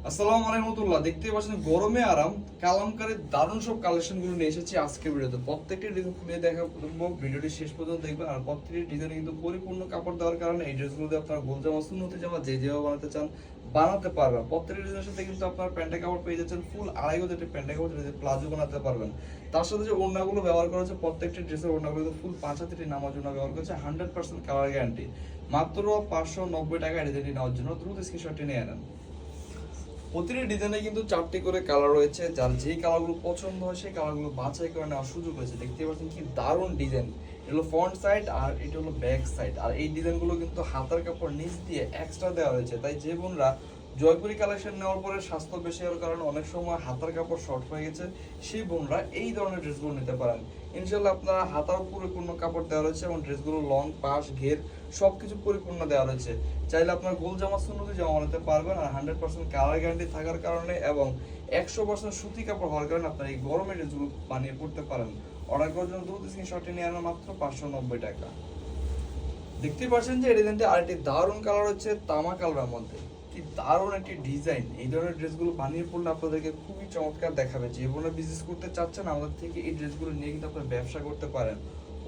আসসালামু আলাইকুম রাহমাতুল্লাহ। দেখতেই পাচ্ছেন গরমে আরাম কালামকারীর দারুণ সব কালেকশন গুলো নিয়ে এসেছি আজকের ভিডিওতে। প্রত্যেকটি ডিজাইন খুলে দেখাবো, ভিডিওটি শেষ পর্যন্ত দেখবেন। আর প্রত্যেকটি ডিজাইনে কিন্তু পরিপূর্ণ কাপড় দেওয়ার কারণে এই ড্রেসগুলো দিয়ে আপনারা গোল জামা, সুন্নতি জামা যে যেভাবে বানাতে চান বানাতে পারবেন। প্রত্যেকটি ডিজাইনের সাথে কিন্তু আপনার প্যান্টের কাপড় পেয়ে যাচ্ছেন ফুল আড়াই গজ একটা প্যান্টের কাপড়, যেটা প্লাজো বানাতে পারবেন। তার সাথে যে ওড়নাগুলো ব্যবহার করা হচ্ছে, প্রত্যেকটি ড্রেসের ওড়নাগুলো ফুল 5 হাতের নামার জন্য ব্যবহার করছে, 100% কালার গ্যারান্টি। মাত্র 590 টাকা ডিজাইনটি নেওয়ার জন্য দ্রুত স্ক্রিনশটটি নিয়ে নেন। প্রতিটি ডিজাইনে কিন্তু 4টি করে কালার রয়েছে, যার যেই কালারগুলো পছন্দ হয় সেই কালারগুলো বাছাই করে নেওয়ার সুযোগ রয়েছে। দেখতে পাচ্ছেন কি দারুণ ডিজাইন। এটা হলো ফ্রন্ট সাইড আর এটা হলো ব্যাক সাইড। আর এই ডিজাইনগুলো কিন্তু হাতার কাপড় নিচ দিয়ে এক্সট্রা দেওয়া হয়েছে। তাই যে বোনরা জয়পুরি কালেকশন নেওয়ার পরে স্বাস্থ্য বেশি হওয়ার কারণে অনেক সময় হাতার কাপড় শর্ট হয়ে গেছে, সেই বোনরা এই ধরনের ড্রেসগুলো নিতে পারেন। ইনশাল্লাহ আপনারা হাতার পরিপূর্ণ কাপড় দেওয়া রয়েছে এবং ড্রেসগুলো লং পাশ ঘের সবকিছু পরিপূর্ণ দেওয়া রয়েছে। চাইলে আপনার গোল জামা, সুন্নতি জামা বানাতে পারবেন। আর 100% কালার গ্যারান্টি থাকার কারণে এবং 100% সুতি কাপড় হওয়ার কারণে আপনার এই গরমের ড্রেসগুলো বানিয়ে পড়তে পারেন। অর্ডার করার জন্য দ্রুত স্ক্রিনশটটি নিয়ে আনা মাত্র 590 টাকা। দেখতেই পাচ্ছেন যে এই ডিজাইনটি আরেকটি দারুণ কালার হচ্ছে তামা কালারের মধ্যে। কি দারুণ একটি ডিজাইন। এই ধরনের ড্রেসগুলো বানিয়ে পড়লে আপনাদেরকে খুবই চমৎকার দেখাবে। যে বোনা বিজনেস করতে চাচ্ছেন আমাদের থেকে এই ড্রেসগুলো নিয়ে কিন্তু আপনারা ব্যবসা করতে পারেন।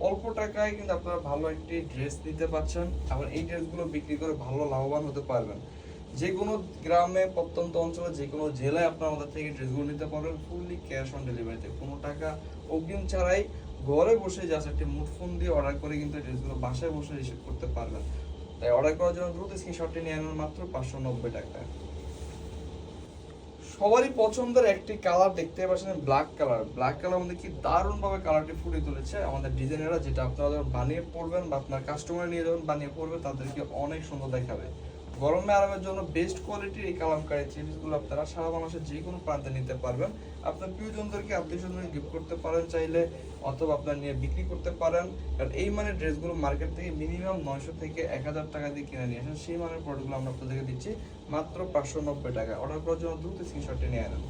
অল্প টাকায় কিন্তু আপনারা ভালো একটি ড্রেস নিতে পারছেন, আবার এই ড্রেসগুলো বিক্রি করে ভালো লাভবান হতে পারবেন। যে কোনো গ্রামে, প্রত্যন্ত অঞ্চলে, যে কোনো জেলায় আপনারা আমাদের থেকে ড্রেসগুলো নিতে পারবেন ফুললি ক্যাশ অন ডেলিভারিতে। কোনো টাকা অগ্রিম ছাড়াই ঘরে বসে জাস্ট একটি মুঠ ফোন দিয়ে অর্ডার করে কিন্তু ড্রেসগুলো বাসায় বসে রিসিভ করতে পারবেন। তাই অর্ডার করার জন্য দ্রুত স্ক্রিনশটটি নিয়ে আনুন মাত্র 590 টাকা। সবারই পছন্দের একটি কালার দেখতে পাচ্ছেন ব্ল্যাক কালার। ব্ল্যাক কালার মধ্যে কি দারুণ ভাবে কালারটি ফুটিয়ে তুলেছে আমাদের ডিজাইনাররা, যেটা আপনারা যখন বানিয়ে পড়বেন বা আপনার কাস্টমার নিয়ে যখন বানিয়ে পড়বে তাদেরকে অনেক সুন্দর দেখাবে। গরমে আরামের জন্য বেস্ট কোয়ালিটির এই কালামকারী থ্রিপিসগুলো আপনারা সারা বাংলাদেশের যে কোনো প্রান্তে নিতে পারবেন। আপনার প্রিয়জনদেরকে, আত্মীয়স্বজনকে গিফট করতে পারেন চাইলে, অথবা আপনার নিয়ে বিক্রি করতে পারেন। কারণ এই মানের ড্রেসগুলো মার্কেট থেকে মিনিমাম 900 থেকে 1000 টাকা দিয়ে কিনে নিয়ে আসেন। সেই মানের প্রোডাক্টগুলো আমরা আপনাদেরকে দিচ্ছি মাত্র 590 টাকা। অর্ডার করার জন্য দ্রুত স্ক্রিনশটটি নিয়ে নেন।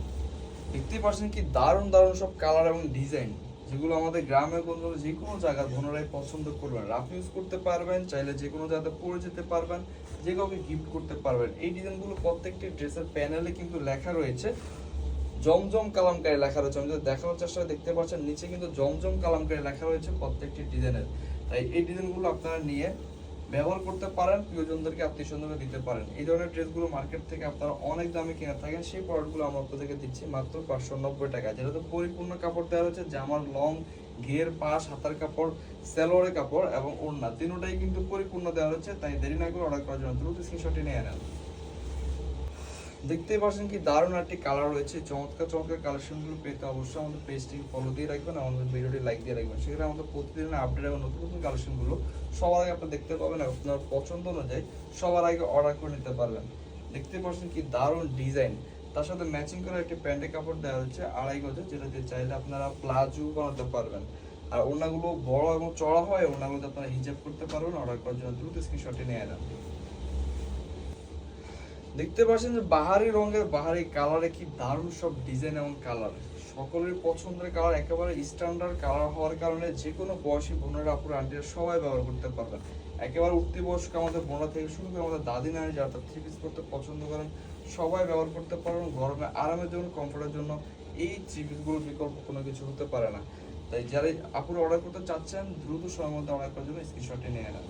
দেখতেই পাচ্ছেন কি দারুণ দারুণ সব কালার এবং ডিজাইন, যেগুলো আমাদের গ্রামে গঞ্জে যে কোনো জায়গায় বোনেরাই পছন্দ করবেন। রাফ ইউজ করতে পারবেন, চাইলে যে কোনো জায়গাতে পরে যেতে পারবেন, যে কাউকে গিফট করতে পারবেন। এই ডিজাইনগুলো প্রত্যেকটি ড্রেসের প্যানেলে কিন্তু লেখা রয়েছে জমজম কালামকারী লেখা রয়েছে। আমি যদি দেখানোর চেষ্টা দেখতে পাচ্ছেন নিচে কিন্তু জমজম কালামকারী লেখা রয়েছে প্রত্যেকটি ডিজাইনের। তাই এই ডিজাইনগুলো আপনারা নিয়ে ব্যবহার করতে পারেন, প্রিয়জনদেরকে, আত্মীয়স্বজনকে দিতে পারেন। এই ধরনের ড্রেসগুলো মার্কেট থেকে আপনারা অনেক দামে কিনে থাকেন, সেই প্রোডাক্টগুলো আমরা আপনাদেরকে দিচ্ছি মাত্র 590 টাকা। যেটাতে পরিপূর্ণ কাপড় দেওয়া হচ্ছে, জামার লং, ঘের, পাশ, হাতার কাপড়, সালোয়ারের কাপড় এবং ওড়না তিনটাই কিন্তু পরিপূর্ণ দেওয়া হচ্ছে। তাই দেরি না করে অর্ডার করার জন্য দ্রুত স্ক্রিনশটটি নিয়ে নেন। দেখতেই পাচ্ছেন কি দারুণ একটি কালার রয়েছে। চমৎকার চমৎকার কালেকশনগুলো পেতে অবশ্যই আমাদের পেজটি ফলো দিয়ে রাখবেন, আমাদের ভিডিওটি লাইক দিয়ে রাখবেন। সেখানে আমাদের প্রতিদিনের আপডেট এবং নতুন নতুন কালেকশনগুলো সবার আগে আপনারা দেখতে পাবেন। আপনার পছন্দ অনুযায়ী সবার আগে অর্ডার করে নিতে পারবেন। দেখতে পাচ্ছেন কি দারুণ ডিজাইন। তার সাথে ম্যাচিং করে একটি প্যান্টের কাপড় দেওয়া হচ্ছে আড়াই গজে, যেটাতে চাইলে আপনারা প্লাজো বানাতে পারবেন। আর ওড়নাগুলো বড় এবং চড়া হয়, ওড়নাগুলো আপনারা হিজাব করতে পারবেন। অর্ডার করার জন্য দ্রুত স্ক্রিনশটটি নিয়ে নেন। দেখতে পাচ্ছেন যে বাহারি রঙের, বাহারি কালারে কি দারুণ সব ডিজাইন এবং কালার। সকলের পছন্দের কালার, একেবারে স্ট্যান্ডার্ড কালার হওয়ার কারণে যে কোনো বয়সী বোনেরা, আপুরা, আন্টিরা সবাই ব্যবহার করতে পারবেন। একেবারে উঠতি বয়স্ক আমাদের বোনরা থেকে শুরু করে আমাদের দাদি নারী যারা থ্রি পিস করতে পছন্দ করেন সবাই ব্যবহার করতে পারবেন। গরমে আরামের জন্য, কমফোর্টের জন্য এই থ্রি পিসগুলোর বিকল্প কোনো কিছু হতে পারে না। তাই যারা আপুরা অর্ডার করতে চাচ্ছেন দ্রুত সময়ের মধ্যে অর্ডার করার জন্য স্ক্রিনশটটি নিয়ে নেন।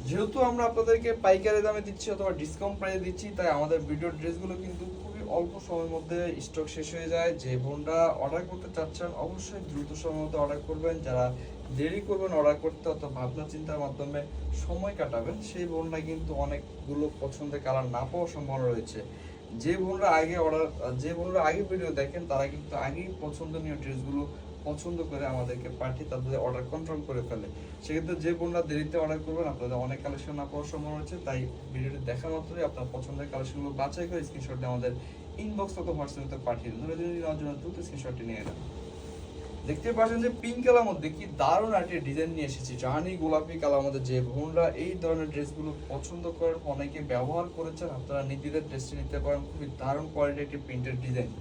যেহেতু আমরা আপনাদেরকে পাইকারি দামে দিচ্ছি অথবা ডিসকাউন্ট প্রাইসে দিচ্ছি, তাই আমাদের ভিডিও ড্রেসগুলো কিন্তু খুবই অল্প সময়ের মধ্যে স্টক শেষ হয়ে যায়। যে বোনরা অর্ডার করতে চাচ্ছেন অবশ্যই দ্রুত সময়ের মধ্যে অর্ডার করবেন। যারা দেরি করবেন অর্ডার করতে অথবা ভাবনা চিন্তার মাধ্যমে সময় কাটাবেন, সেই বোনরা কিন্তু অনেকগুলো পছন্দের কালার না পাওয়ার সম্ভাবনা রয়েছে। যে বোনরা আগে ভিডিও দেখেন তারা কিন্তু আগেই পছন্দনীয় ড্রেসগুলো পছন্দ করে আমাদেরকে পাঠিয়ে তাদের অর্ডার কনফার্ম করে ফেলে। সেক্ষেত্রে যে বোনরা দেরিতে অর্ডার করবেন আপনাদের অনেক কালেকশন না পাওয়ার সম্ভাবনা রয়েছে। তাই ভিডিওটি দেখা মাত্রই আপনার পছন্দের কালেকশনগুলো বাছাই করে স্ক্রিনশট দিয়ে আমাদের ইনবক্স অথবা হোয়াটসঅ্যাপে পাঠিয়ে দিন। নেওয়ার জন্য দ্রুত স্ক্রিনশটটি নিয়ে নেন। দেখতে পাচ্ছেন যে পিঙ্ক কালার মধ্যে কি দারুণ একটা ডিজাইন নিয়ে এসেছি, জানি গোলাপি কালার মধ্যে। যে বোনরা এই ধরনের ড্রেসগুলো পছন্দ করেন, অনেকে ব্যবহার করেছেন, আপনারা নিজেদের ড্রেসটি নিতে পারেন। খুবই দারুণ কোয়ালিটির একটি প্রিন্টের ডিজাইন।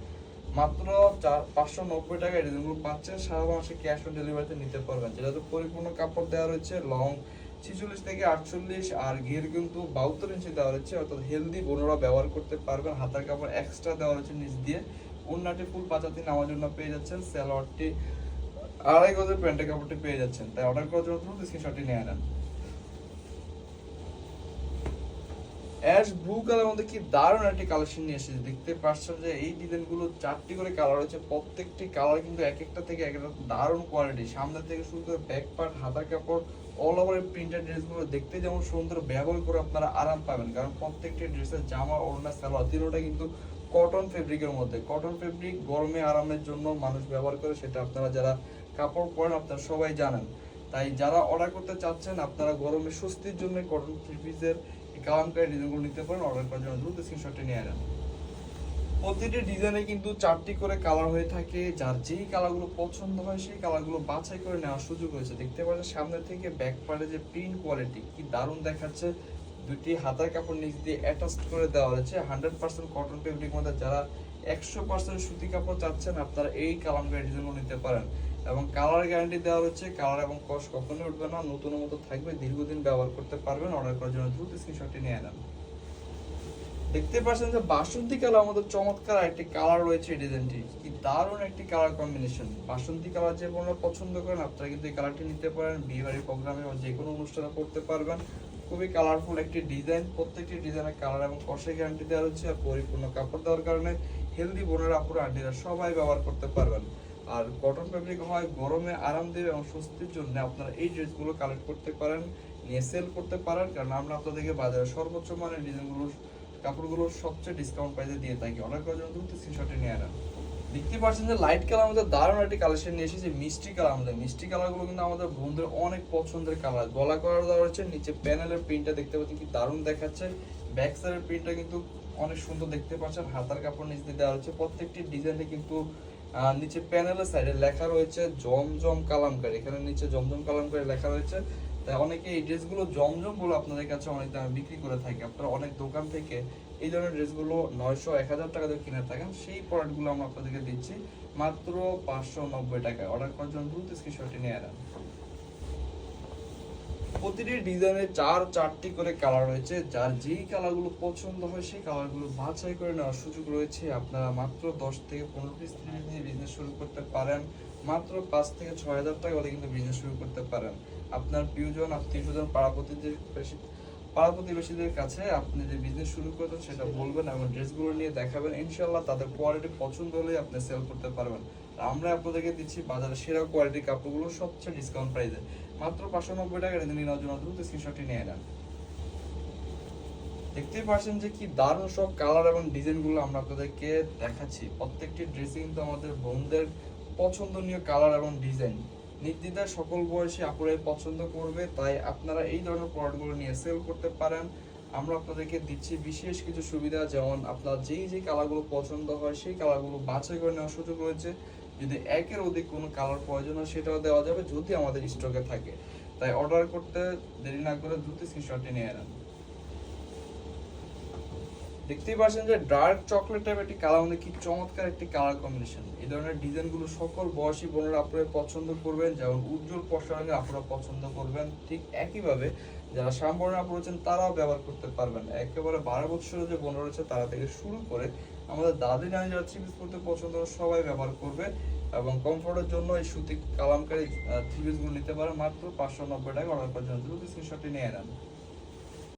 মাত্র 590 টাকা এই ডিজাইনগুলো পাচ্ছেন। সারা মাসে ক্যাশ অন ডেলিভারিতে নিতে পারবেন। যেটাতে পরিপূর্ণ কাপড় দেওয়া রয়েছে, লং 46 থেকে 48 আর ঘের কিন্তু 72 ইঞ্চি দেওয়া হচ্ছে, অর্থাৎ হেলদি বোনরা ব্যবহার করতে পারবেন। হাতার কাপড় এক্সট্রা দেওয়া হচ্ছে নিচ দিয়ে। ওন্নাটি ফুল পাঁচাতি নামার জন্য পেয়ে যাচ্ছেন। সালোয়ারটি আড়াই গজের প্যান্টের কাপড়টি পেয়ে যাচ্ছেন। তাই অর্ডার করার জন্য দ্রুত স্ক্রিনশটটি নিয়ে নেন। অ্যাশ ব্লু কালার মধ্যে কি দারুণ একটি কালেকশন নিয়ে এসেছে। দেখতে পাচ্ছেন যে এই ডিজাইনগুলো 4টি করে কালার রয়েছে, প্রত্যেকটি কালার কিন্তু এক একটা থেকে এক একটা দারুণ কোয়ালিটি। সামনে থেকে শুরু করে ব্যাক পার্ট, হাতার কাপড়, অল ওভার প্রিন্টেড ড্রেসগুলো দেখতে যেমন সুন্দর, ব্যবহার করে আপনারা আরাম পাবেন। কারণ প্রত্যেকটি ড্রেসের জামা, ওড়না, সালোয়ার তিনটা কিন্তু কটন ফেব্রিকের মধ্যে। কটন ফেব্রিক গরমে আরামের জন্য মানুষ ব্যবহার করে, সেটা আপনারা যারা কাপড় পরেন আপনারা সবাই জানেন। তাই যারা অর্ডার করতে চাচ্ছেন, আপনারা গরমে স্বস্তির জন্য কটন থ্রি পিসের কালামকারী ডিজাইনগুলো নিতে পারেন। অর্ডার করার জন্য দ্রুত স্ক্রিনশটটি নিয়ে নেন। প্রতিটি ডিজাইনে কিন্তু 4টি করে কালার হয়ে থাকে। যার যেই কালারগুলো পছন্দ হয় সেই কালারগুলো বাছাই করে নেওয়ার সুযোগ রয়েছে। দেখতে পাচ্ছেন সামনে থেকে ব্যাক পার্টে যে প্রিন্ট কোয়ালিটি কি দারুণ দেখাচ্ছে। দুটি হাতার কাপড় নিচ দিয়ে অ্যাটাচ করে দেওয়া হয়েছে 100% কটন ফেব্রিক মধ্যে। যারা 100% সুতি কাপড় চাচ্ছেন, আপনারা এই কালামকারী ডিজাইনগুলো নিতে পারেন। এবং কালার গ্যারান্টি দেওয়া হচ্ছে, কালার এবং কস কখনোই উঠবে না, নতুন মতো থাকবে, দীর্ঘদিন ব্যবহার করতে পারবেন। অর্ডার করার জন্য দ্রুত স্ক্রিনশটটি নিয়ে নেন। দেখতে পাচ্ছেন যে বাসন্তী কালার আমাদের চমৎকার একটি কালার রয়েছে। এই ডিজাইনটি কি দারুণ একটি কালার কম্বিনেশন। বাসন্তী কালার যে আপনারা পছন্দ করেন, আপনারা কিন্তু এই কালারটি নিতে পারেন। বিয়ে বাড়ির প্রোগ্রামে বা যে কোনো অনুষ্ঠানে করতে পারবেন। খুবই কালারফুল একটি ডিজাইন। প্রত্যেকটি ডিজাইনের কালার এবং কষে গ্যারান্টি দেওয়া হচ্ছে। আর পরিপূর্ণ কাপড় দেওয়ার কারণে হেলদি বোনের আপুরা আন্টিরা সবাই ব্যবহার করতে পারবেন। আর কটন ফেব্রিক হয়, গরমে আরাম দেবে এবং স্বস্তির জন্য আপনারা এই ড্রেসগুলো কালেক্ট করতে পারেন, নিয়ে সেল করতে পারেন। কারণ আমরা আপনাদেরকে বাজারে সর্বোচ্চ মানের ডিজাইনগুলো, কাপড়গুলো সবচেয়ে ডিসকাউন্ট প্রাইসে দিয়ে থাকি। অর্ডার করার জন্য দ্রুত স্ক্রিনশটে নিয়ে নেন। দেখতে পাচ্ছেন যে লাইট কালার মধ্যে দারুণ একটি কালেকশন নিয়ে এসেছে। মিষ্টি কালার মধ্যে, মিষ্টি কালারগুলো কিন্তু আমাদের বন্ধুদের অনেক পছন্দের কালার। গলা করার দেওয়া হচ্ছে, নিচে প্যানেলের প্রিন্টটা দেখতে পাচ্ছেন কি দারুণ দেখাচ্ছে। ব্যাক সাইডের প্রিন্টটা কিন্তু অনেক সুন্দর দেখতে পাচ্ছেন। হাতার কাপড় নিচ দিয়ে দেওয়া হচ্ছে। প্রত্যেকটি ডিজাইনে কিন্তু নিচে প্যানেলের সাইডে লেখা রয়েছে জমজম কালামকারী। এখানে নিচে জমজম কালামকারী লেখা রয়েছে। তাই অনেকে এই ড্রেসগুলো জমজম বলে আপনাদের কাছে অনেক দামে বিক্রি করে থাকে। আপনারা অনেক দোকান থেকে এই ধরনের ড্রেসগুলো 900-1000 টাকা দিয়ে কিনে থাকেন। সেই প্রোডাক্টগুলো আমরা আপনাদেরকে দিচ্ছি মাত্র 590 টাকায়। অর্ডার করার জন্য দ্রুত স্ক্রিনশটটি নিয়ে নেন। প্রতিটি ডিজাইনে 4টি করে কালার রয়েছে। যার যেই কালারগুলো পছন্দ হয় সেই কালারগুলো বাছাই করে নেওয়ার সুযোগ রয়েছে। আপনারা মাত্র 10 থেকে 15 পিস নিয়ে বিজনেস শুরু করতে পারেন। মাত্র 5 থেকে 6000 টাকা হলে কিন্তু বিজনেস শুরু করতে পারেন। আপনার প্রিয়জন, আত্মীয়স্বজন, পাড়া প্রতিবেশীদের কাছে আপনি যে বিজনেস শুরু করবেন সেটা বলবেন এবং ড্রেসগুলো নিয়ে দেখাবেন। ইনশাল্লাহ তাদের কোয়ালিটি পছন্দ হলে আপনি সেল করতে পারবেন। আমরা আপনাদেরকে দিচ্ছি বাজারে সেরা কোয়ালিটির কাপড়গুলো সবচেয়ে ডিসকাউন্ট প্রাইসে মাত্র 590 টাকা। রেডি নেওয়ার জন্য দ্রুত স্ক্রিনশটটি নিয়ে নেন। দেখতেই পাচ্ছেন যে কি দারুণ সব কালার এবং ডিজাইনগুলো আমরা আপনাদেরকে দেখাচ্ছি। প্রত্যেকটি ড্রেসে কিন্তু আমাদের বোনদের পছন্দনীয় কালার এবং ডিজাইন। নির্দ্বিধায় সকল বয়সী আপুরাই পছন্দ করবে। তাই আপনারা এই ধরনের প্রোডাক্টগুলো নিয়ে সেল করতে পারেন। আমরা আপনাদেরকে দিচ্ছি বিশেষ কিছু সুবিধা, যেমন আপনার যেই কালারগুলো পছন্দ হয় সেই কালারগুলো বাছাই করে নেওয়ার সুযোগ রয়েছে। যদি একের অধিক কোনো কালার প্রয়োজন হয় সেটাও দেওয়া যাবে যদি আমাদের স্টকে থাকে। তাই অর্ডার করতে দেরি না করে দ্রুত স্ক্রিনশটটি নিয়ে নেন। দেখতেই পাচ্ছেন যে ডার্ক চকলেট টাইপ একটি কালার মধ্যে কি চমৎকার একটি কালার কম্বিনেশন। এই ধরনের ডিজাইনগুলো সকল বয়সী বোনেরা আপনারা পছন্দ করবেন। যেমন উজ্জ্বল ফর্সা রঙের আপনারা পছন্দ করবেন, ঠিক একইভাবে যারা শ্যামবর্ণের আপুরা রয়েছেন তারাও ব্যবহার করতে পারবেন। একেবারে 12 বছরের যে বোনরা রয়েছে তারা থেকে শুরু করে আমাদের দাদি নানি যারা থ্রি পিস করতে পছন্দ করে সবাই ব্যবহার করবে। এবং কমফোর্টের জন্য এই সুতি কালামকারী থ্রি পিসগুলো নিতে পারেন মাত্র 590 টাকা। অর্ডার করার জন্য দ্রুত স্ক্রিনশটটি নিয়ে নেন।